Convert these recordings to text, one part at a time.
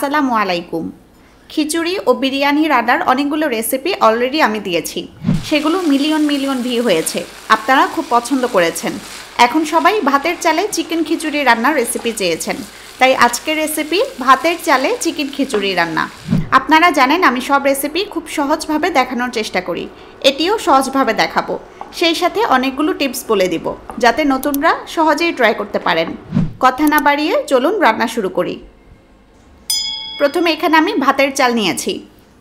আসসালামু আলাইকুম। খিচুড়ি ও বিরিয়ানি রান্নার অনেকগুলো রেসিপি অলরেডি আমি দিয়েছি, সেগুলো মিলিয়ন মিলিয়ন ভিউ হয়েছে। আপনারা খুব পছন্দ করেছেন। এখন সবাই ভাতের চালে চিকেন খিচুড়ি রান্নার রেসিপি চেয়েছেন, তাই আজকের রেসিপি ভাতের চালে চিকেন খিচুড়ি রান্না। আপনারা জানেন আমি সব রেসিপি খুব সহজভাবে দেখানোর চেষ্টা করি, এটিও সহজভাবে দেখাবো। সেই সাথে অনেকগুলো টিপস বলে দিব, যাতে নতুনরা সহজেই ট্রাই করতে পারেন। কথা না বাড়িয়ে চলুন রান্না শুরু করি। প্রথমে এখানে আমি ভাতের চাল নিয়েছি,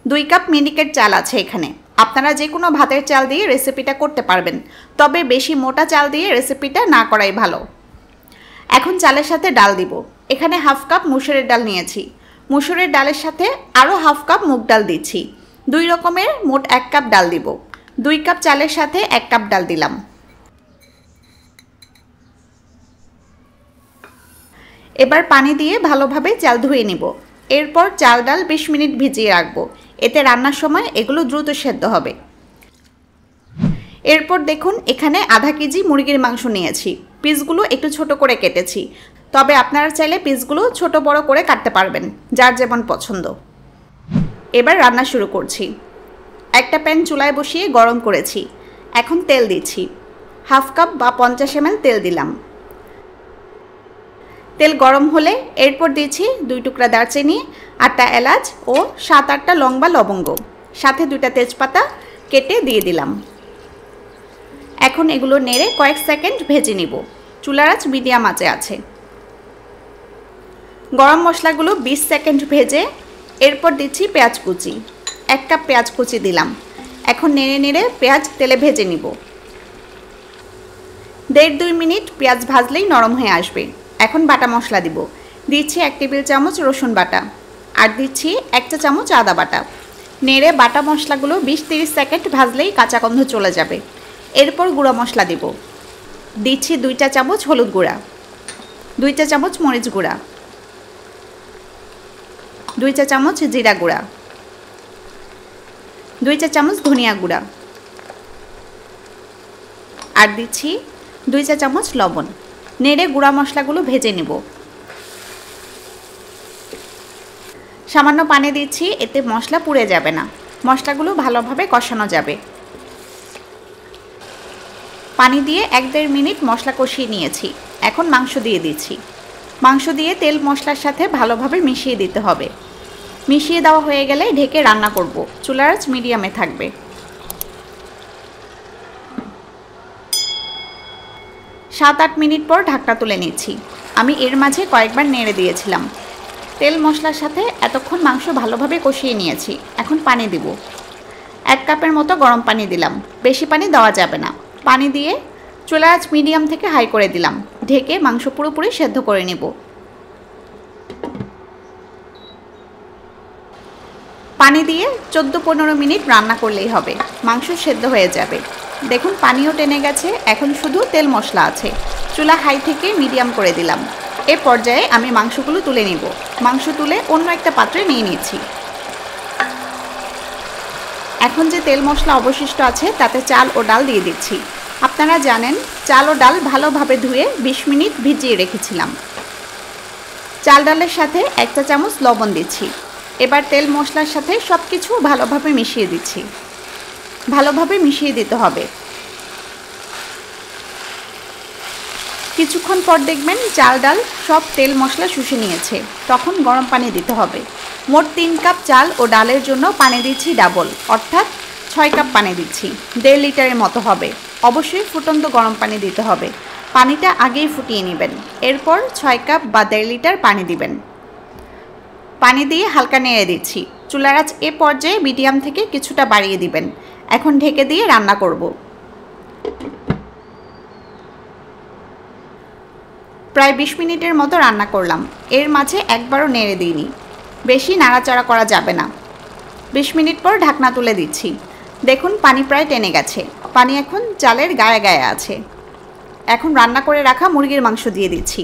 2 কাপ মিনিকেট চাল আছে এখানে। আপনারা যে কোনো ভাতের চাল দিয়ে রেসিপিটা করতে পারবেন, তবে বেশি মোটা চাল দিয়ে রেসিপিটা না করাই ভালো। এখন চালের সাথে ডাল দিব। এখানে 1/2 কাপ মুসুরের ডাল নিয়েছি, মুসুরের ডালের সাথে আরও 1/2 কাপ মুগ ডাল দিচ্ছি। 2 রকমের মোট 1 কাপ ডাল দিব। 2 কাপ চালের সাথে 1 কাপ ডাল দিলাম। এবার পানি দিয়ে ভালোভাবে চাল ধুয়ে নিব। এরপর চাল ডাল 20 মিনিট ভিজিয়ে রাখবো, এতে রান্নার সময় এগুলো দ্রুত সেদ্ধ হবে। এরপর দেখুন এখানে আধা কেজি মুরগির মাংস নিয়েছি। পিসগুলো একটু ছোট করে কেটেছি, তবে আপনারা চাইলে পিসগুলো ছোট বড় করে কাটতে পারবেন, যার যেমন পছন্দ। এবার রান্না শুরু করছি। একটা প্যান চুলায় বসিয়ে গরম করেছি। এখন তেল দিচ্ছি। 1/2 কাপ বা 50 ml তেল দিলাম। তেল গরম হলে এরপর দিয়েছি 2 টুকরা দারচিনি, 8টা এলাচ ও 7-8টা লং বা লবঙ্গ, সাথে 2টা তেজপাতা কেটে দিয়ে দিলাম। এখন এগুলো নেড়ে কয়েক সেকেন্ড ভেজে নিব। চুলার আঁচ মিডিয়াম আঁচে আছে। গরম মশলাগুলো 20 সেকেন্ড ভেজে এরপর দিচ্ছি পেঁয়াজ কুচি। 1 কাপ পেঁয়াজ কুচি দিলাম। এখন নেড়ে নেড়ে পেঁয়াজ তেলে ভেজে নিব। 1.5-2 মিনিট পেঁয়াজ ভাজলেই নরম হয়ে আসবে। এখন বাটা মশলা দিব। দিচ্ছি 1 টেবিল চামচ রসুন বাটা, আর দিচ্ছি 1 চা চামচ আদা বাটা। নেড়ে বাটা মশলাগুলো 20-30 সেকেন্ড ভাজলেই কাঁচা গন্ধ চলে যাবে। এরপর গুঁড়ো মশলা দিব। দিচ্ছি 2 চা চামচ হলুদ গুঁড়া, 2 চা চামচ মরিচ গুঁড়া, 2 চা চামচ জিরা গুঁড়া, 2 চা চামচ ধনিয়া গুঁড়া, আর দিচ্ছি 2 চা চামচ লবণ। নেড়ে গুঁড়া মশলাগুলো ভেজে নেব। সামান্য পানি দিচ্ছি, এতে মশলা পুড়ে যাবে না, মশলাগুলো ভালোভাবে কষানো যাবে। পানি দিয়ে 1-1.5 মিনিট মশলা কষিয়ে নিয়েছি। এখন মাংস দিয়ে দিচ্ছি। মাংস দিয়ে তেল মশলার সাথে ভালোভাবে মিশিয়ে দিতে হবে। মিশিয়ে দেওয়া হয়ে গেলে ঢেকে রান্না করব। চুলার আঁচ মিডিয়ামে থাকবে। 7-8 মিনিট পর ঢাকনা তুলে নিচ্ছি। আমি এর মাঝে কয়েকবার নেড়ে দিয়েছিলাম। তেল মশলার সাথে এতক্ষণ মাংস ভালোভাবে কষিয়ে নিয়েছি। এখন পানি দিব। 1 কাপের মতো গরম পানি দিলাম, বেশি পানি দেওয়া যাবে না। পানি দিয়ে চুলার আঁচ মিডিয়াম থেকে হাই করে দিলাম। ঢেকে মাংস পুরোপুরি সেদ্ধ করে নেব। পানি দিয়ে 14-15 মিনিট রান্না করলেই হবে, মাংস সেদ্ধ হয়ে যাবে। দেখুন পানিও টেনে গেছে, এখন শুধু তেল মশলা আছে। চুলা হাই থেকে মিডিয়াম করে দিলাম। এ পর্যায়ে আমি মাংসগুলো তুলে নিব। মাংস তুলে অন্য একটা পাত্রে নিয়ে নিচ্ছি। এখন যে তেল মশলা অবশিষ্ট আছে তাতে চাল ও ডাল দিয়ে দিচ্ছি। আপনারা জানেন চাল ও ডাল ভালোভাবে ধুয়ে 20 মিনিট ভিজিয়ে রেখেছিলাম। চাল ডালের সাথে 1 চা চামচ লবণ দিচ্ছি। এবার তেল মশলার সাথে সব কিছু ভালোভাবে মিশিয়ে দিচ্ছি। ভালোভাবে মিশিয়ে দিতে হবে। কিছুক্ষণ পর দেখবেন চাল ডাল সব তেল মশলা শুষে নিয়েছে, তখন গরম পানি দিতে হবে। মোট 3 কাপ চাল ও ডালের জন্য পানি দিচ্ছি ডাবল, অর্থাৎ 6 কাপ পানি দিচ্ছি। 1.5 লিটারের মতো হবে। অবশ্যই ফুটন্ত গরম পানি দিতে হবে। পানিটা আগেই ফুটিয়ে নেবেন। এরপর 6 কাপ বা 1.5 লিটার পানি দিবেন। পানি দিয়ে হালকা নেড়ে দিচ্ছি। চুলার আঁচ এ পর্যায়ে মিডিয়াম থেকে কিছুটা বাড়িয়ে দিবেন। এখন ঢেকে দিয়ে রান্না করব। প্রায় 20 মিনিটের মতো রান্না করলাম। এর মাঝে একবারও নেড়ে দিইনি, বেশি নাড়াচাড়া করা যাবে না। 20 মিনিট পর ঢাকনা তুলে দিচ্ছি। দেখুন পানি প্রায় টেনে গেছে। পানি এখন চালের গায়ে গায়ে আছে। এখন রান্না করে রাখা মুরগির মাংস দিয়ে দিচ্ছি।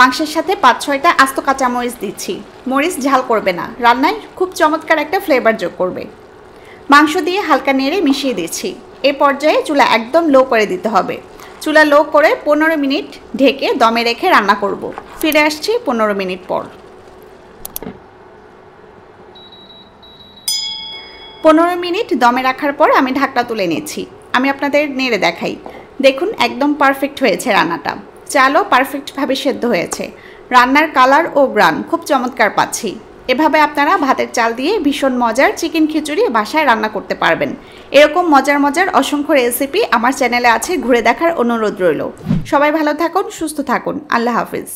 মাংসের সাথে 5-6টা আস্ত কাঁচামরিচ দিচ্ছি। মরিচ ঝাল করবে না, রান্নায় খুব চমৎকার একটা ফ্লেভার যোগ করবে। মাংস দিয়ে হালকা নেড়ে মিশিয়ে দিচ্ছি। এ পর্যায়ে চুলা একদম লো করে দিতে হবে। চুলা লো করে 15 মিনিট ঢেকে দমে রেখে রান্না করব। ফিরে আসছি 15 মিনিট পর। 15 মিনিট দমে রাখার পর আমি ঢাকনা তুলে নিচ্ছি। আমি আপনাদের নেড়ে দেখাই। দেখুন একদম পারফেক্ট হয়েছে রান্নাটা। চালও পারফেক্টভাবে সেদ্ধ হয়েছে। রান্নার কালার ও গ্রান খুব চমৎকার পাচ্ছি। এভাবে আপনারা ভাতের চাল দিয়ে ভীষণ মজার চিকেন খিচুড়ি বাসায় রান্না করতে পারবেন। এরকম মজার মজার অসংখ্য রেসিপি আমার চ্যানেলে আছে, ঘুরে দেখার অনুরোধ রইল। সবাই ভালো থাকুন, সুস্থ থাকুন। আল্লাহ হাফিজ।